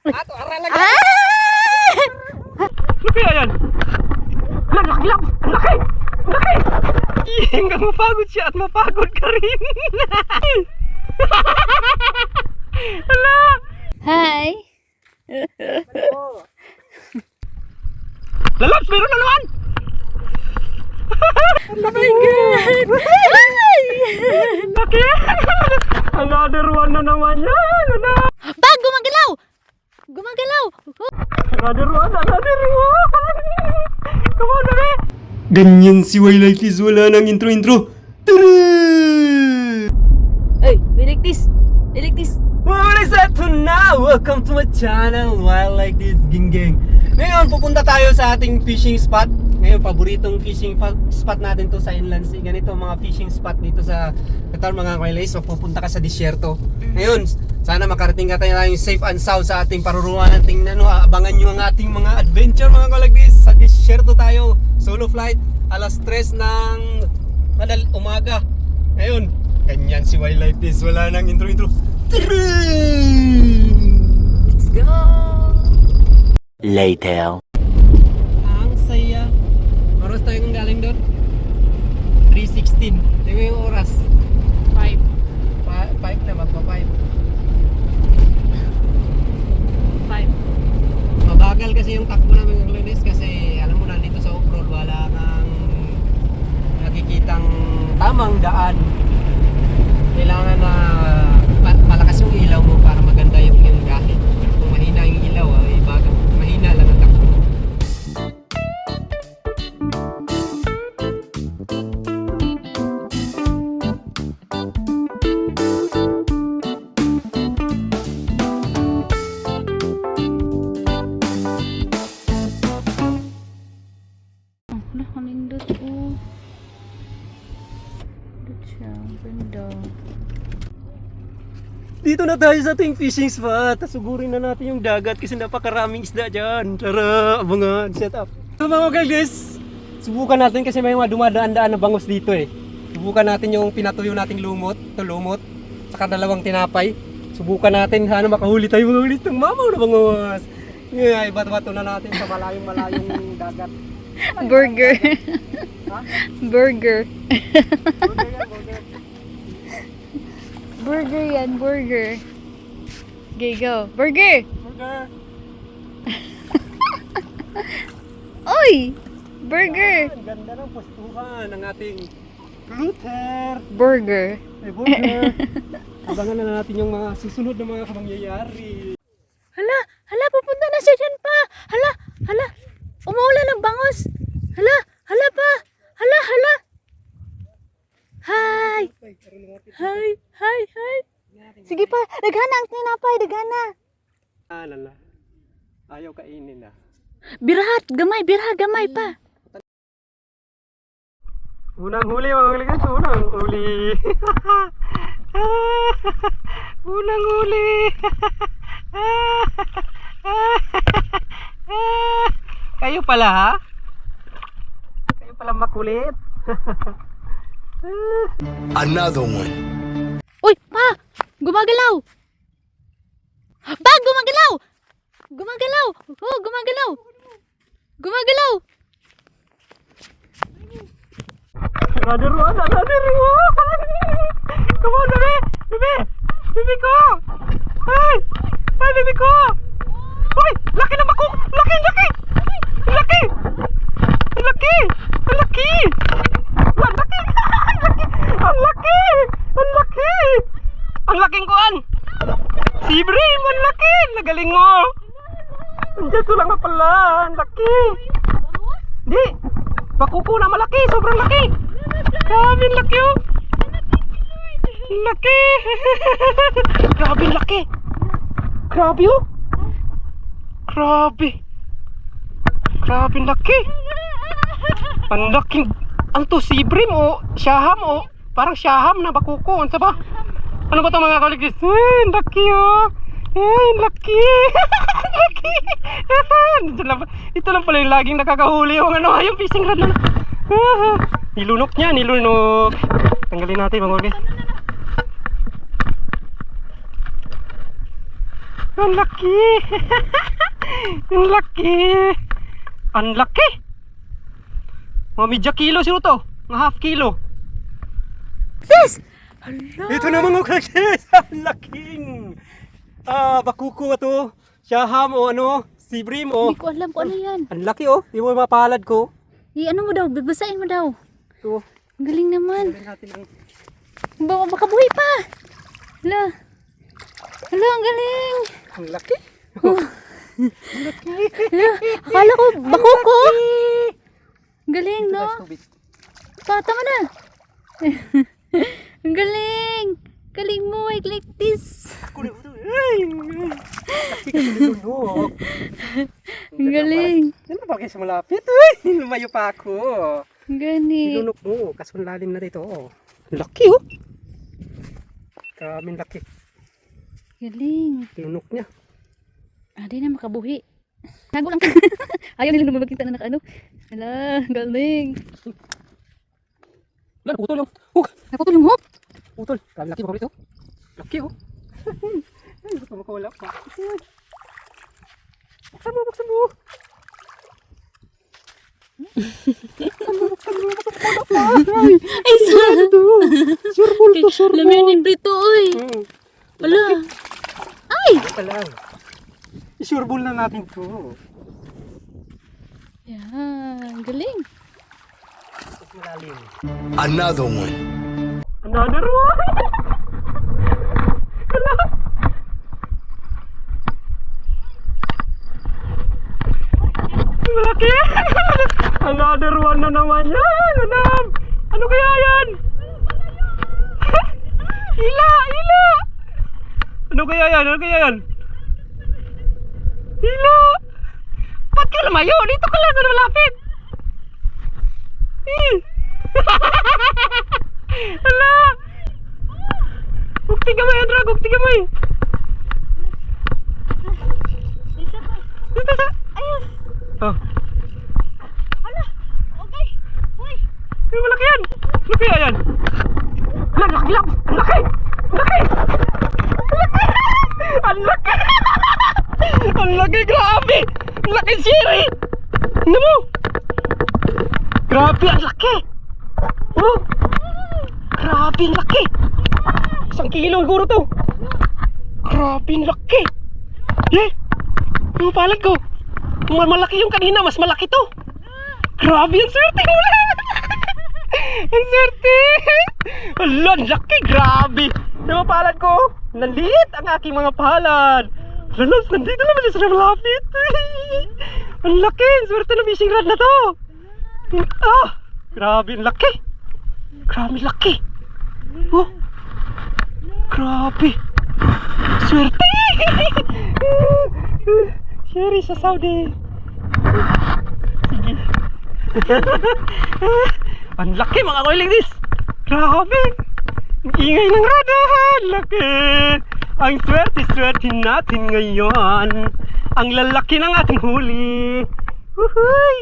Ato, aralag. Ah! Laki yan. Laki lang. Laki. Laki. Hanggang mapagod siya at mapagod ka rin. Hala. Hi! Lalabs, meron na naman. Oh my God! Ay! Laki. Another one na naman yan. Ano? Bag! Gumagalaw! Gumagalaw! Another one. Another one. Come on, dali. Ganyan si Wildlife, wala nang intro-intro. Tara! Ay! We like this! We like this! What is that to now? Welcome to my channel, Wildlife this Ging Gang. Ngayon, pupunta tayo sa ating fishing spot. Ngayon, paboritong fishing spot natin to sa Inland Sea. Ganito mga fishing spot dito sa Qatar, mga Wildlife. So, pupunta ka sa disyerto. Ngayon, sana makarating ka tayo ng safe and sound sa ating paruruan. Tingnan nyo, abangan nyo ang ating mga adventure, mga Wildlife. Sa disyerto tayo, solo flight, alas 3 ng umaga. Ngayon, ganyan si Wildlife this. Wala nang intro-intro. Let's go! Later. Ang saya. Oras tayo kung galing doon? 3:16. Tingnan yung oras. 5 na, magpa 5. Mabagal kasi yung takbo namin ng Lunes kasi alam mo na dito sa off-road wala nang nakikitang tamang daan. Kailangan na malakas yung ilaw mo para maganda yung gahe. Kung mahina yung ilaw, mahina lang ang takbo. Nakalindot ko. Lindot siya. Ganda. Dito na tayo sa ating fishing spot. Sugurin na natin yung dagat kasi napakaraming isda dyan. Tara, abangan, set up. So mga guys, subukan natin kasi may mga dumadaan-daan na bangos dito eh. Subukan natin yung pinatuyo nating lumot, saka dalawang tinapay. Subukan natin, sana makahuli tayo mga ulit ng mamaw na bangos. Yeah, iba't-bato na natin sa malayong dagat. Burger. Ha? Burger. Burger yan, burger. Burger yan, burger. Okay, go. Burger! Burger. Oy! Burger! Ang ganda ng postuhan ng ating Luther. Burger. Ay, burger. Abangan na natin yung mga susunod na mga kamangyayari. Hala! Hala! Pupunta na siya dyan pa! Hala! Hala! Umuulan ng bangos! Hala! Hala pa! Hala! Hala! Hi! Hi! Hi! Hi! Sige pa! Daghana ang tinapay! Daghana! Lala. Ayaw kainin na. Birahat! Gamay! Birahat! Gamay pa! Unang huli mga kaligas. Unang huli. Unang huli. Kayo pala ha? Kayo pala makulit. Another one. Uy! Pa! Gumagalaw! Pa! Gumagalaw! Gumagalaw! Oh! Gumagalaw! Gumagalaw! Another one. Another one. Come on, bebe. Bebe. Bebe ko. Ay. Ay, bebe ko. Uy, laki na bako. Laki, laki. Laki. Laki. Laki. Ang laki. Ang laki. Ang laki. Ang laking kuan. Sibrim, ang laki. Nagaling mo. Andiyan ko lang nga pala. Ang laki. Di. Bakuko na malaki. Sobrang laki. Grabe ang laki oh. Laki. Grabe ang laki. Grabe oh. Grabe. Grabe ang laki. Ang laking. Ang to sibrim o syaham o. Parang syaham na bakuko. Ano ba? Ano ba ito mga kaligis? Ang laki oh. Ang laki. Laki. Ito lang pala yung laging nakakahuli yung yung fishing rod na. Nilunok niya, nilunok. Tanggalin natin mga guys. Ang laki! Ang laki! Ang laki! Mga medya kilo sino to? Mga half kilo. Yes! Hala! Ito na mga kaksis! Ang laking! Bakuko to. Siyaham o ano, sibrim o. Hindi ko alam kung ano yan. Ang laki oh. Di mo mapalad ko. Ano mo daw? Babasahin mo daw. Ito. Ang galing naman. Gawin natin ang... Baka buhay pa. Hala. Hala, ang galing. Ang laki. Ang laki. Hala, akala ko bakuko. Ang galing, no? Tama na. Ang galing. Galing mo, I like this. Kunin mo ito. Ay! Laki kasi nilunok. Ang galing. Ano ba kayo sa malapit? Uy! Lumayo pa ako. Ang galing. Nilunok mo. Kaso ang lalim na dito. Laki oh. Kaming laki. Galing. Lunok niya. Di na makabuhi. Nago lang. Ayaw nila lumabagkita na nakaano. Hala, galing. Wala, naputol yung. Naputol yung hook. Putol. Kaming laki ba ito? Laki oh. Gusto mo ko wala pa. Buksan mo, buksan mo. Ay, sa. Surbol to, surbol. Lamin yung prito, oy. Wala. Ay! Ito lang. Isurbol na natin to. Yan, galing. Mas malalim. Another one. Another one! Hala! Malaki! Another one na naman yan! Ano kaya yan? Hila! Hila! Ano kaya yan? Ano kaya yan? Hila! Ba't ka lumayo? Dito ka lang sa malapit! Hala! Bukti kamay, Andra! Bukti kamay! Ayos. Oh. Hala. Okay. Uy. Ay, malaki yan! Ano kaya yan? Laki! Laki! Laki! Laki! Laki! Ang laki! Ang laki! Grabe! Ang laki siri! Ano mo? Grabe! Ang laki! Oh! Grabe! Ang laki! 1 kilo siguro to! Grabe! Ang laki! Eh! Yung palad ko! Kung malaki yung kanina, mas malaki to! Grabe! Ang swerte ko! Ang swerte! Ala, ang laki! Grabe! Yung mga palad ko, naliit ang aking mga palad! Lalos, nandito naman yung sa malapit! Ang laki! Ang swerte ng fishing rod na to! Ah! Grabe! Ang laki! Grabe! Laki! Oh! Grabe! Swerte! Sherry sa Saudi! Sige! Ang laki mga koiling this! Grabe! Ang ingay ng radahan! Laki! Ang swerte-swerte natin ngayon! Ang lalaki ng ating huli! Uhuy!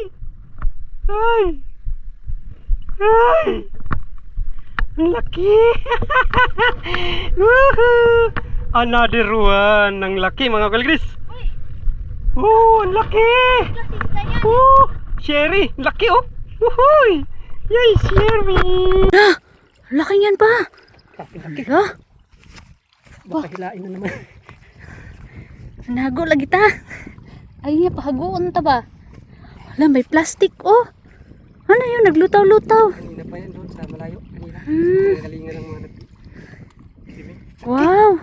Ay! Ay! Ang laki! Woohoo! Another one! Ang laki mga koiling this! Oh! Ang laki! Oh! Sherry! Ang laki oh! Uhuy! Yay! Sherry! Laki yan pa. Laki-laki! Hala. Baka hilain na naman. Nago lagi ta. Ay niya pahagoon ta ba? Wala may plastic oh. Ano yun naglutaw-lutaw? Kanina pa yan doon sa malayo. Kanina. Galingan ng mga nagpi. Wow.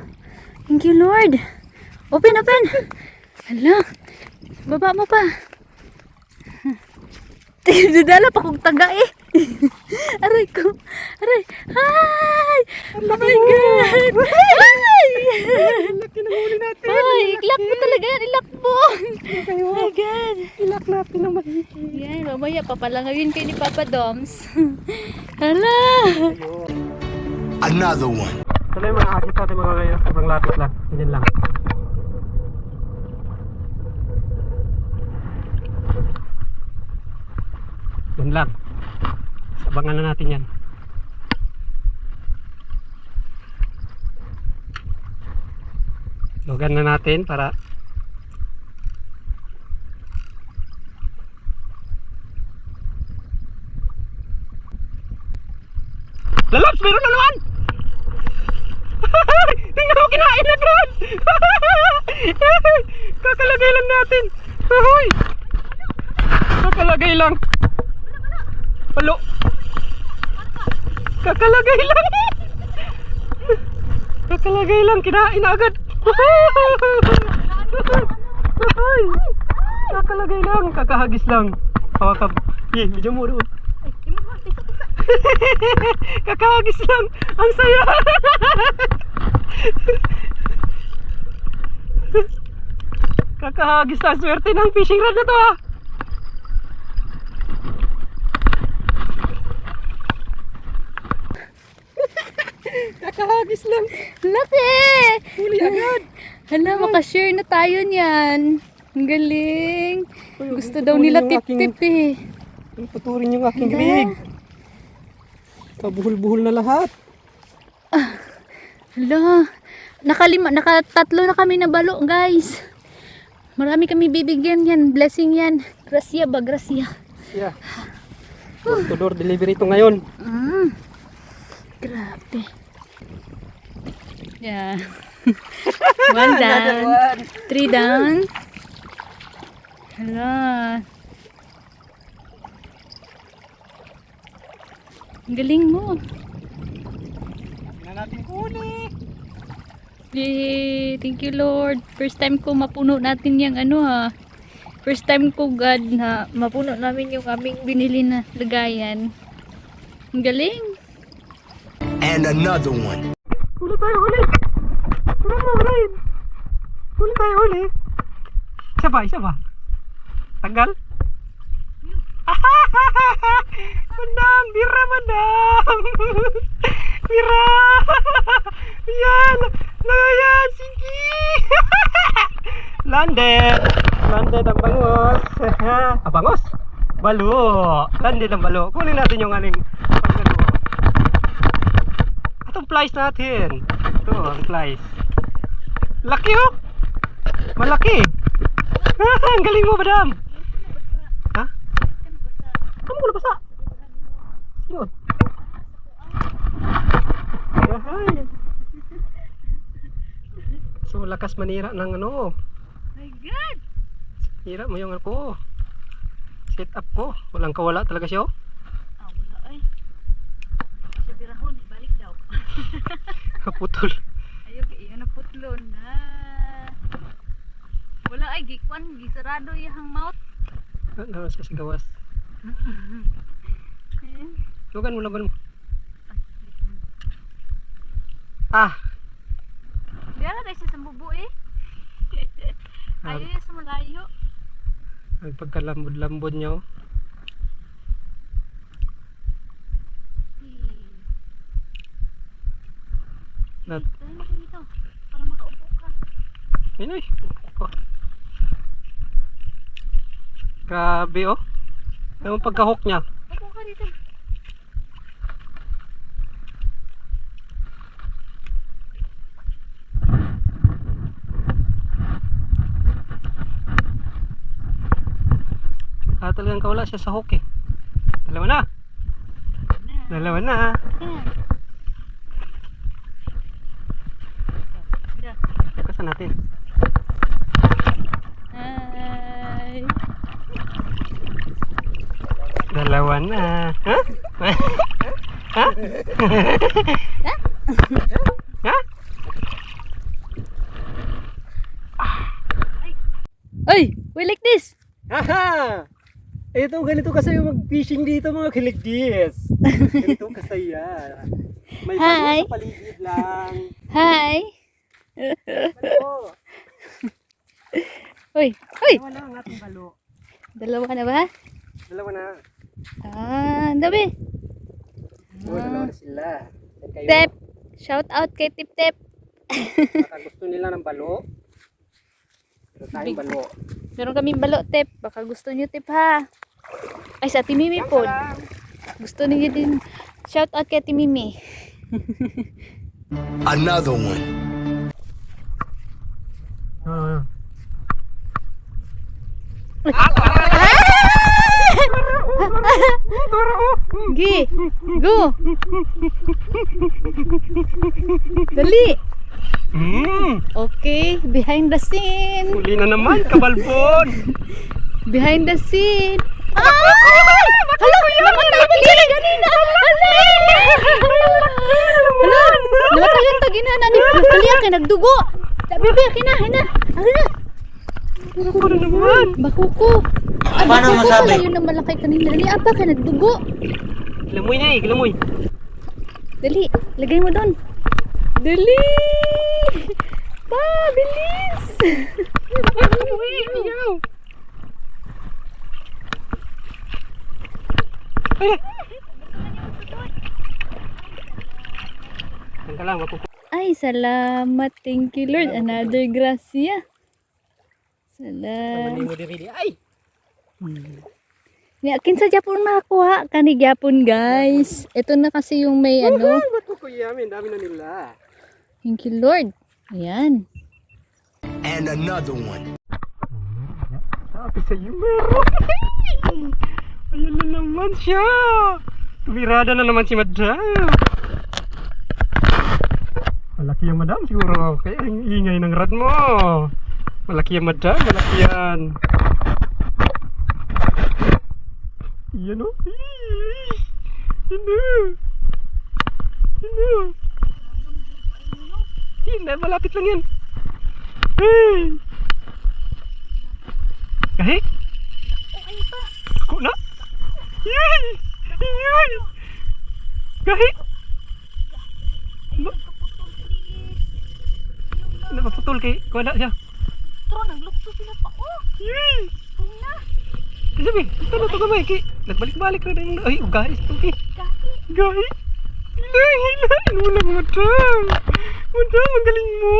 Thank you Lord. Open. Hala. Baba mo pa. Dala pa kong taga eh. Aray ko. Aray. Hi. Oh my God. Hi. Ang laki ng huli natin! Ay, iklak mo talaga yan. Ilak mo. Kayo, Oh my God. ilak natin ng mahihit. Yan, mamaya papalangawin kayo ni Papa Doms. Hala. Another one. Tuloy mga akit natin mga kayo. Sobrang lapit lang. Ganyan lang. Yan lang. Abangan na natin yan. Oh. Tugan na natin para Lalabs, meron na naman! Tingnan mo, kinain na agad! Kakalagay lang natin. Ahoy! Kakalagay lang. Palo. Kakalagay lang. Kakalagay lang, kinain na agad. Ahoy! Kakalagay lang, kakahagis lang. Hawakab. Medyo mo doon. Kakahagis lang. Ang saya. Kakahagis lang. Swerte ng fishing rod na to ha. Kakahagis lang. Laki! Huli agad. Hala, makashare na tayo niyan. Ang galing. Gusto daw nila tip-tip eh. Puturin yung aking bibig. Kabuhol-buhol na lahat. Hala, nakatatlo na kami na balo, guys. Marami kami bibigyan yan. Blessing yan. Gracia ba? Gracia. Yeah. Door to door delivery ito ngayon. Grabe. Yeah. 1 down. 3 down. Hala. Ang galing mo. Na natin huli. Yay! Thank you, Lord. First time ko mapuno natin yung ano ha. First time ko, God, na mapuno namin yung aming binili na lagayan. Ang galing. And another one. Huli tayo, huli. Huli mo, huli. Huli tayo, huli. Isa ba? Tagal? Madam, bira madam. Bira. Yan. Yan, sige. Landed ang bangos. Bangos? Balo. Landed ang balo. Kunin natin yung aning pagbalo. Itong flies natin. Ito, ang flies. Laki oh. Malaki. Ang galing mo, madam. Ha? Kamu ko nabasa. Yun. Yahay. So, lakas manira ng ano. My God! Hira mo yung ako. Set up ko. Walang kawala talaga siya. Wala ay. Sa birahon, balik daw. Kaputol. Ayaw, iyan na putlon na. Wala ay, gikwan, gisarado yung mouth. Ano sa sigawas. Lugan mo. Diyan na siya sa bubu eh. Ayaw yan sa malayo. Ang pagkalambod-lambod nyo. Nat. Dahil na kayo dito. Para makaupo ka. Ay. Grabe oh. Yung pagka-hook niya. Upo ka dito. Talagang kawala siya sa hook eh. Dalawa na. Kasan natin. Hi. Dalawa na. Ha? Ha? Ha? Ay, we like this. Haha! Ganito kasi yung mag-fishing dito mga kiligdis. Ganito kasaya. May Hi. balo sa paligid lang. Hi. Balo. Uy. Dalawa na ang ating balo. Dalawa na ba? Dalawa na. Ang dami. Dalawa na sila. At kayo, Tep. Shout out kay Tip Tep. baka gusto nila ng balo. Pero tayong balo. Meron kaming balo, Tep. Baka gusto nyo, Tep, ha? Ay, sa Timimi po. Gusto niyo din. Shout out kay Timimi. Another one. Gi, go. Dali. Okay, behind the scene. Huli na naman, kabalbon. Behind the scene. Hala, namatay na siya ganina. Hala, namatay yan to ginana ni Kalia kay nagdugo. Bibi, kina. Ako na naman. Bakuko. Paano masabi? Yun na malaki kanina. Dali, apa ka nagdugo. Gilamoy na gilamoy. Dali, lagay mo doon. Dali. Pa, bilis. Ayaw. Tangka lang, Ay, salamat. Thank you, Lord. Another grasya. Salamat. mo diri. Ay! Ni akin sa Japon nakakuha kani Japon, guys. Ito na kasi yung may ano. Ba't ko kuyamin? Dami na nila. Thank you, Lord. Ayan. And another one. Sabi sa iyo meron. Ayun na naman siya. Tumirada na naman si Madam. Malaki yung Madam siguro. Kaya ang ingay ng rad mo. Malaki yung Madam. Malaki yan. Yan o. Hindi, malapit lang yan. Hey! Kahit? Ako na? Yay! Yay! Kahit? Napaputol kay kuwala siya. Tro, naglukso sila pa. Oh, Yay! na. Sabi, ito na ito gamay kay nagbalik-balik na rin. Ay, guys, ito kay. Guys! Hilahin ulang Madam. Madam, ang galing mo.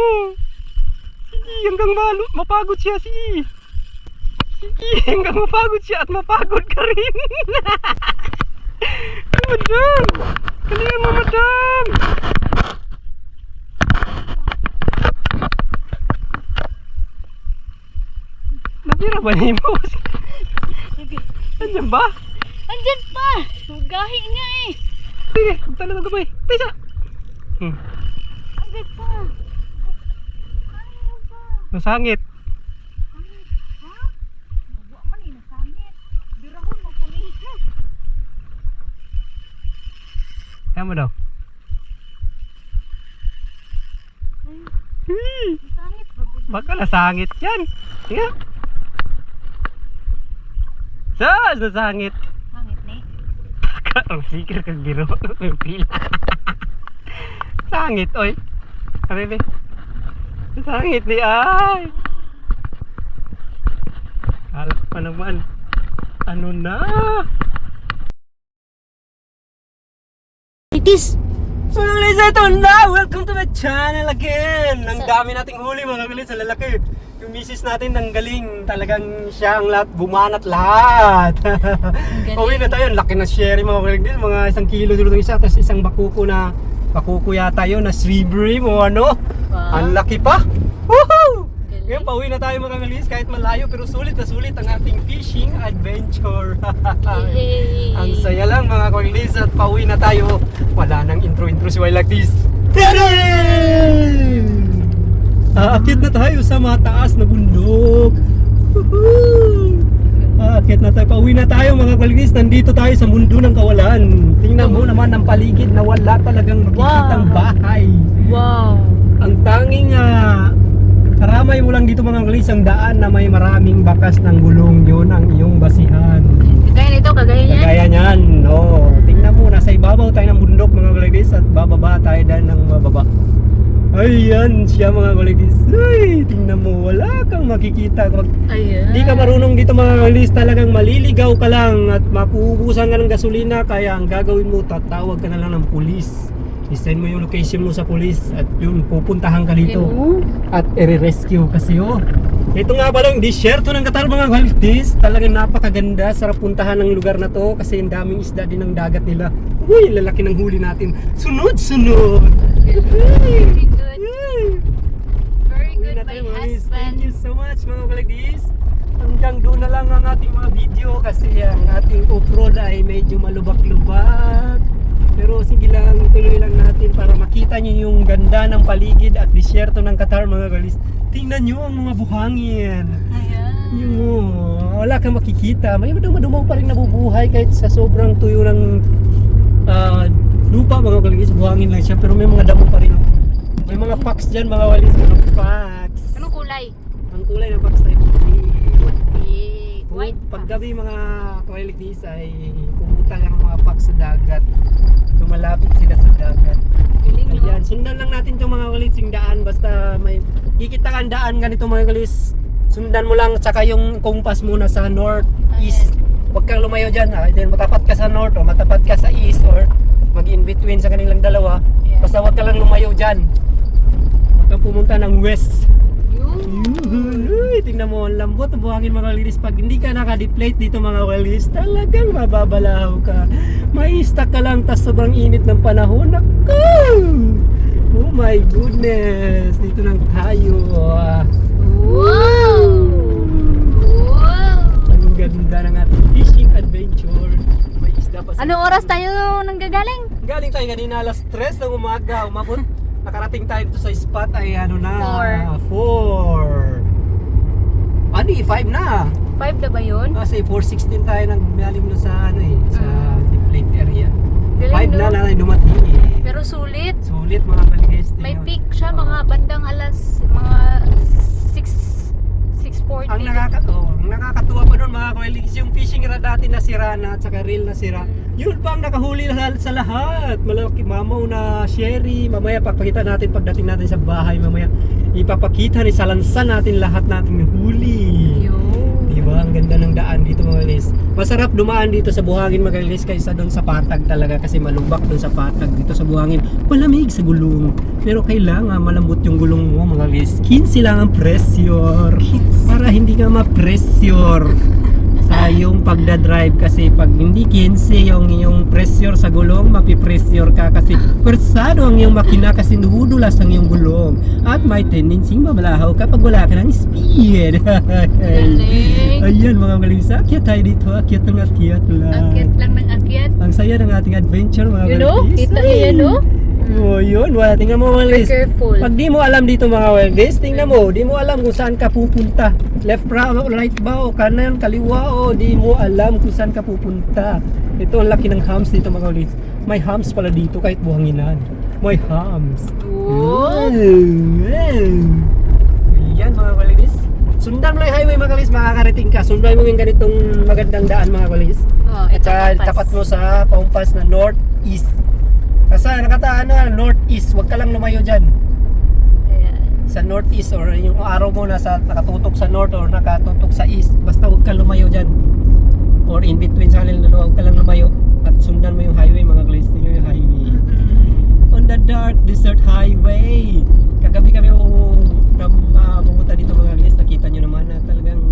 Sige, hanggang mapagod siya. Sige, hanggang mapagod siya at mapagod ka rin. Madam! Galingan mo, Madam! Natira ba niyo mo? Andiyan ba? Andyan pa. Sugahi nga eh. Sige, tala na gabay. Tesa! Andyan pa. Nasangit. Buwa man eh, nasangit. Birahon mo po niya. Kaya mo daw. Nasangit. Baka nasangit yan. Tingnan. Saan nasangit? Sangit ni. Ang sikir kang biro. Ang pila. Sangit, oy. Kabebe. Sangit ni ay. Harap pa naman. Ano na? Itis. So guys, ito na! Welcome to my channel again! Ang dami nating huli mga guys sa lalaki. Yung misis natin ang galing. Talagang siya ang lahat, bumanat lahat. Uwi na tayo. Ang laki na sherry mga guys. Mga 1 kilo dito isa. Tapos isang bakuko yata yun na shrimp o ano. Wow. Ang laki pa! Woohoo! Galing. Ngayon pauwi na tayo mga guys. Kahit malayo pero sulit na sulit ang ating fishing adventure. Yay. Ang saya lang mga koilis at pauwi na tayo. Wala nang intro si Why Like This. Aakyat na tayo sa mataas na bundok. Woohoo! Aakyat na tayo. Pauwi na tayo mga koilis. Nandito tayo sa mundo ng kawalan. Tingnan mo naman ang paligid na wala talagang makikitang bahay. Wow. Ang tanging karamay mo lang dito mga koilis ang daan na may maraming bakas ng gulong. Yun ang iyong basihan. Kagaya nito, kagaya niyan. Kagaya niyan, no. Tingnan mo, nasa ibabaw tayo ng bundok mga kolegis at bababa tayo dahil ng mababa. Ayan siya mga kolegis. Ay, tingnan mo, wala kang makikita. Kapag Ayan. di ka marunong dito mga kolegis, talagang maliligaw ka lang at mapuubusan ka ng gasolina. Kaya ang gagawin mo, tatawag ka na lang ng pulis. I-send mo yung location mo sa pulis at yun, pupuntahan ka dito. At i-rescue kasi ito nga pala yung disyerto ng Qatar mga kolegis. Talagang napakaganda, sarap puntahan ng lugar na to kasi ang daming isda din ng dagat nila. Uy, lalaki ng huli natin. Sunod-sunod. Very good. Yay! Very Uwi good, na my tayo, mga guys. Thank husband. you so much mga kolegis. hanggang doon na lang ang ating mga video kasi ang ating off-road ay medyo malubak-lubak. Pero sige lang, ituloy lang natin para makita nyo yung ganda ng paligid at disyerto ng Qatar mga kalis. Tingnan nyo ang mga buhangin. Ayan. Yung wala kang makikita. May dumadumaw pa rin nabubuhay kahit sa sobrang tuyo ng lupa mga kalis. Buhangin lang siya pero may mga damo pa rin. May mga fox dyan mga walis. Mga fox. Anong kulay? Ang kulay ng fox ay puti. White. Paggabi mga kawalikis ay pumunta lang ang mga fox sa dagat. Lumalapit sila sa dagat. Galing, no? Ayan, sundan lang natin itong mga kalis yung daan. Basta may kikita kang daan ganito mga kalis. Sundan mo lang tsaka yung compass muna sa north, east. Huwag kang lumayo dyan. Then matapat ka sa north o matapat ka sa east or mag-in between sa kanilang dalawa. Yeah. Basta huwag ka lang lumayo dyan. Huwag kang pumunta ng west. Uy, tingnan mo, ang lambot ang buhangin mga kalis. Pag hindi ka naka-deflate dito mga kalis, talagang mababalaw ka. May stuck ka lang, tas sobrang init ng panahon. Naku! Oh my goodness! Dito lang tayo. Wow! Wow! Ang ganda ng ating fishing adventure. May isda pa sa... Anong oras tayo nanggagaling? Galing tayo kanina alas 3 ng umaga. Umabot. Nakarating tayo dito sa spot ay ano na? 4. Ano 5 na? 5 na ba yun? Kasi 4:16 tayo nang malalim na sa ano eh, sa deflate area. Galing, 5 na no? na dumating eh. Pero sulit. Sulit mga kaligis. May peak siya mga bandang alas mga 6:40. Ang nakakatuwa pa doon mga kaligis, yung fishing rod natin na sira na at saka reel na sira. Yun pa ang nakahuli sa lahat. Malaki mamaw na sherry. Mamaya papakita natin pagdating natin sa bahay. Mamaya ipapakita ni Salansan natin lahat nating huli. Diba? Ang ganda ng daan dito mga kalis. Masarap dumaan dito sa buhangin mga kalis kaysa doon sa patag talaga kasi malubak doon sa patag. Dito sa buhangin, malamig sa gulong. Pero kailangan malambot yung gulong mo mga kalis. 15 lang ang pressure. Para hindi ka ma-pressure sa yung pagdadrive kasi pag hindi 15 yung iyong pressure sa gulong, mapipressure ka kasi persado ang iyong makina kasi nudulas ang iyong gulong at may tendency mamalahaw kapag wala ka ng speed. Ayan mga malis, akyat tayo dito, akyat lang Akyat lang ng akyat. ang saya ng ating adventure mga You know? malis. Kita niyo yan, no? Oh, yun, wala, tingnan mo mga Be malis. careful. Pag di mo alam dito mga welders, tingnan mo, di mo alam kung saan ka pupunta. Left ba, right ba, o kanan, kaliwa, o di mo alam kung saan ka pupunta. Ito ang laki ng hams dito mga welders. May hams pala dito kahit buhanginan. May hams. Oh. Yan mga welders. Sundan mo lang yung highway mga welders, makakarating ka. Sundan mo yung ganitong magandang daan mga welders. Oh, At ito saka compass. tapat mo sa compass na north-east. Kasi nakataan na north-east, huwag ka lang lumayo dyan. Ayan. Sa north-east or yung araw mo nasa nakatutok sa north or nakatutok sa east, basta huwag ka lumayo dyan. Or in between sa kanila dalawa, huwag ka lang lumayo. At sundan mo yung highway mga guys, tingnan yung highway. On the dark desert highway. Kagabi kami pumunta dito mga guys, nakita nyo naman na talagang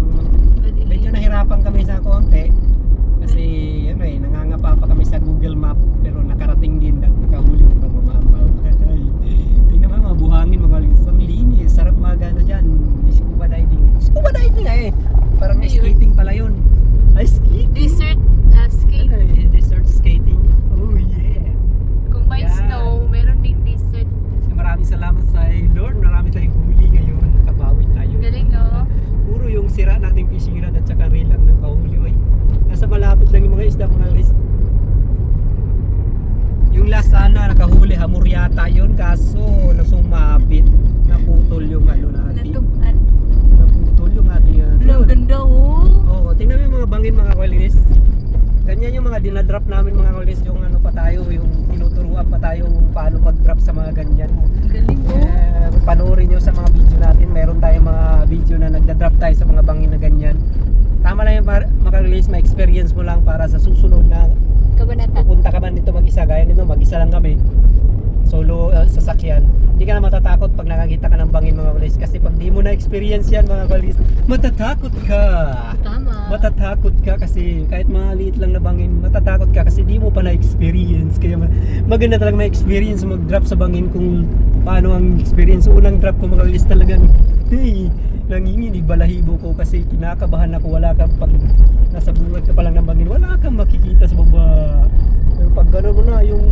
medyo nahirapan kami sa konti. Kasi ano eh, nangangapa pa kami sa Google Map pero nakarating din at nakahuli ng mga mamaw. Tingnan mo mga buhangin mga linis. Ang linis, sarap magano dyan. Scuba diving. Scuba diving eh. Parang skating pala yun. Ay, skating. Desert skate. Ano eh, desert skating. Oh yeah. Kung may Yan. snow, meron ding desert. Maraming salamat sa Lord. Marami tayong huli ngayon. Nakabawi tayo. Galing, no? Puro yung sira nating fishing rod at saka reel lang ng kahuli. Oy. Nasa malapit lang yung mga isda mga guys. Yung last sana nakahuli hamur yata yun kaso nasumapit. Naputol yung ano natin. Natupan. Naputol yung ating Hello, ganda, oh. Oo, tingnan mo yung mga bangin mga kawalis. Ganyan yung mga dinadrop namin mga kawalis. Yung ano pa tayo, yung tinuturuan pa tayo kung paano mag-drop sa mga ganyan. Galing, oh. Panoorin nyo sa mga video natin. Meron tayong mga video na nagda-drop tayo sa mga bangin na ganyan. Tama lang yung maka-release, ma-experience mo lang para sa susunod na Kabanata. pupunta ka man dito mag-isa. Gaya nito, mag-isa lang kami. Solo sasakyan. Hindi ka na matatakot pag nakakita ka ng bangin mga kawalis. Kasi pag di mo na-experience yan mga kawalis, matatakot ka. Tama. Matatakot ka kasi kahit maliit lang na bangin, matatakot ka kasi di mo pa na-experience. Kaya maganda talaga ma-experience mag-drop sa bangin kung paano ang experience. Unang drop ko mga kawalis talagang, hey, nanginginig balahibo ko kasi kinakabahan ako. Wala kang pag nasa buwan ka pa lang ng bangin, wala kang makikita sa baba. Pero pag gano'n mo na, yung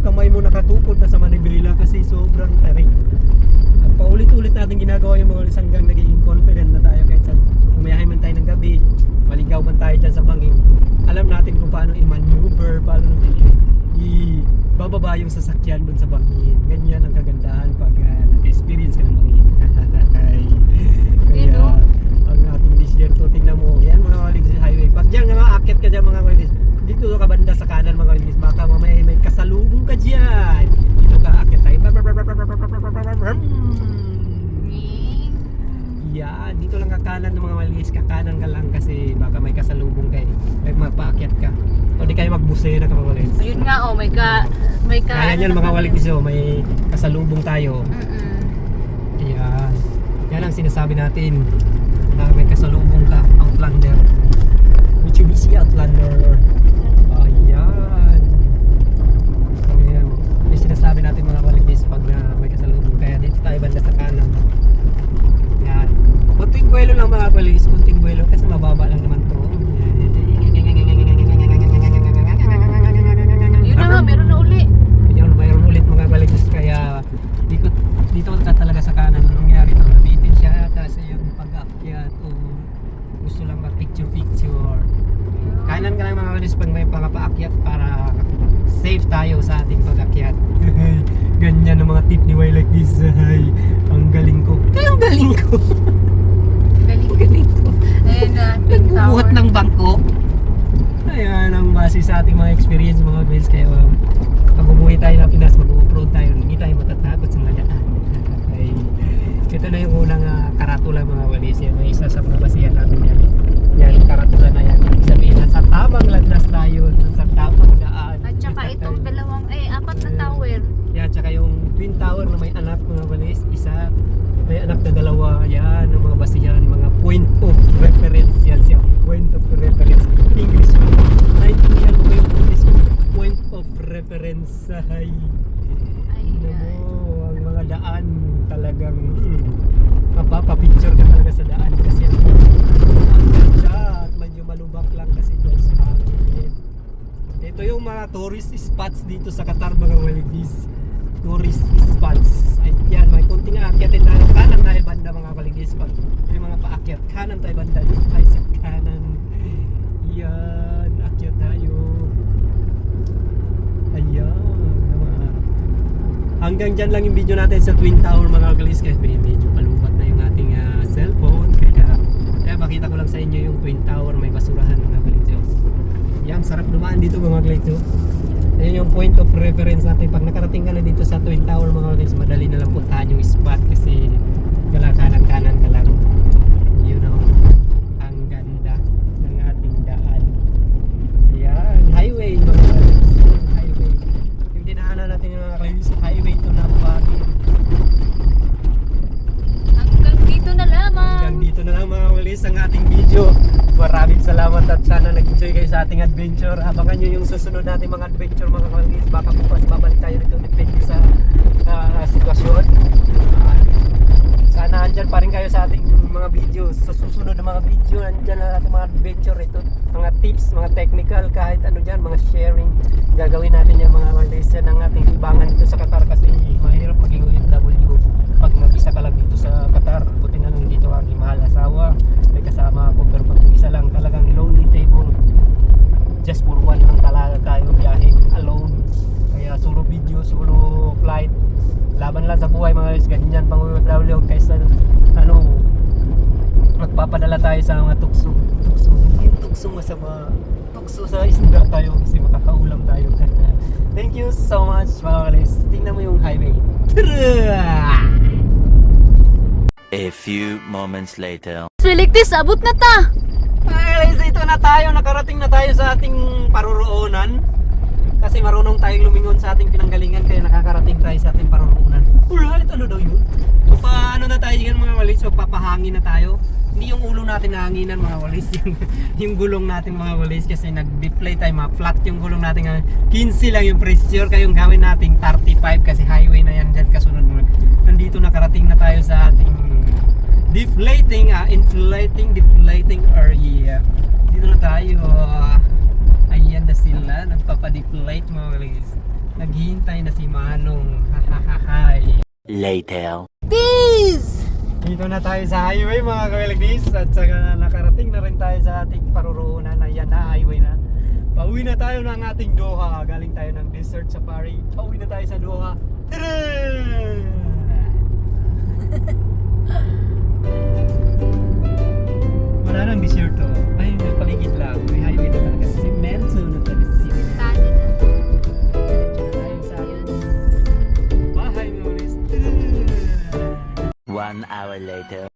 kamay mo nakatukod na sa manibela kasi sobrang tarik. Paulit-ulit natin ginagawa yung mga hanggang nagiging confident na tayo kahit sa umiyahe man tayo ng gabi, maligaw man tayo dyan sa bangin. Alam natin kung paano i-maneuver, paano i-bababa yung sasakyan dun sa bangin. Ganyan ang kagandahan pag nag-experience ka ng bangin. Kaya ang ating disyerto, tingnan mo, yan mga waligis highway. Pag dyan nga aakyat ka dyan mga waligis, dito ka banda sa kanan mga waligis, baka mamaya may kasalubong ka dyan. Dito ka aakyat tayo. Yan, dito lang kakanan ng mga waligis, kakanan ka lang kasi baka may kasalubong kayo. May mapaakyat ka. O di kayo magbusena ka mga waligis. Ayun nga, oh, may ka Kaya yan mga waligis, oh, may kasalubong tayo. Ayan. Yan ang sinasabi natin na may kasalubong ka, Outlander, Mitsubishi Outlander. Ayan. Ayan. Yung sinasabi natin mga waligis pag may kasalubong, kaya dito tayo banda sa kanan. Yan. Kunting buwelo lang mga waligis, kunting buwelo kasi mababa lang naman to. Yun na nga, meron na uli. Yun, mayroon ulit mga waligis, kaya dito ka talaga sa kanan. Anong nangyari ito? Nabitin siya kasi yung pag-akyat o gusto lang mag-picture. Kanan ka lang mga walis pag may pangapaakyat para safe tayo sa ating pag-akyat. Ganyan ang mga tip ni Way like this. Ay, ang galing ko. Kaya ang galing ko. Galing ko. Ayan na, Twin Tower. Nagbubuhat ng bangko. Ayan ang base sa ating mga experience mga guys. Kaya pag umuwi tayo ng Pinas, mag-off-road tayo, hindi tayo matatakot sa mga daan. Okay. Ito na yung unang karatula mga walis. Yan, may isa sa mga basihan natin yan. Yan, karatula na yan. Ibig sabihin, nasa tamang landas tayo, nasa tamang daan. At saka itong apat na tower. Yan, tsaka yung Twin Tower na may anak mga walis. Isa, may anak na dalawa. Yan, ang mga basihan, mga point of reference. Yan siya, point of reference. English. Naintindihan mo yung English. Point of reference. Ay. Ang mga daan talagang mapapapicture ka talaga sa daan kasi ang ganda at medyo malubak lang kasi dyan sa hangin. Ito yung mga tourist spots dito sa Qatar mga waligis. Tourist spots. Ayan, may kunting aakyatin tayo. Kanan tayo banda mga waligis. Pag may mga paakyat, kanan tayo banda. Dito tayo sa kanan. Yan, akyat tayo. Ayan. Hanggang dyan lang yung video natin sa Twin Tower mga waligis. Kasi medyo palubat na yung ating cellphone. Kaya makita ko lang sa inyo yung Twin Tower. May basurahan mga waligis. Yan, sarap dumaan dito mga waligis. Ayan yung point of reference natin. Pag nakarating ka na dito sa Twin Tower mga waligis, madali na lang puntahan yung spot kasi kanan-kanan ka lang. Yun o. Ang ganda ng ating daan. Ayan, highway mga waligis. Highway. Yung dinaanan natin yung mga waligis, highway to na Baguio. Hanggang dito na lamang. Hanggang dito na lang mga waligis ang ating video. Maraming salamat at sana nag-enjoy kayo sa ating adventure. Abangan nyo yung susunod natin mga adventure mga waligis. Baka bukas babalik tayo nito depende sa sitwasyon. Sana andyan pa rin kayo sa ating mga videos. Sa susunod na mga video, andyan na ating mga adventure ito. Mga tips, mga technical, kahit ano dyan, mga sharing. Gagawin natin yung mga waligis yan ang ating libangan dito sa Qatar kasi mahirap maging OFW. Pag mag-isa ka lang dito sa Qatar, buti na lang dito ang mahal asawa. May kasama ako pero pag isa lang talagang lonely table. Just for one lang talaga tayo biyaheng alone. Kaya solo video, solo flight. Laban lang sa buhay mga guys, ganyan pang OFW kaysa magpapadala tayo sa mga tukso. Yung tukso masama. Tukso sa isda tayo kasi makakaulam tayo. Thank you so much mga guys. Tingnan mo yung highway. Tara! A few moments later. Siligtis, abot na ta! Guys, ito na tayo. Nakarating na tayo sa ating paruroonan. Kasi marunong tayong lumingon sa ating pinanggalingan kaya nakakarating tayo sa ating paruroonan. Alright, ano daw yun? So, paano na tayo yan mga walis? So, papahangin na tayo. Hindi yung ulo natin nahanginan mga walis. Yung gulong natin mga walis kasi nag-deflate tayo. Flat yung gulong natin. 15 lang yung pressure. Kaya yung gawin natin 35 kasi highway na yan dyan kasunod mo. Nandito nakarating na tayo sa ating deflating area. Dito na tayo. Ayan na sila, nagpapadeflate mga kaligis. Naghihintay na si Manong. Hahahay. Later. Dito na tayo sa highway mga kaligis. At saka nakarating na rin tayo sa ating paruroonan. Ayan na, highway na. Pauwi na tayo ng ating Doha. Galing tayo ng desert safari. Pauwi na tayo sa Doha. Tara! Wala nang desierto. Ay, may paligid lang. May highway na talaga. Cemento na talaga. Tali na. Diretso na tayo sa ating bahay mga ulis. 1 hour later.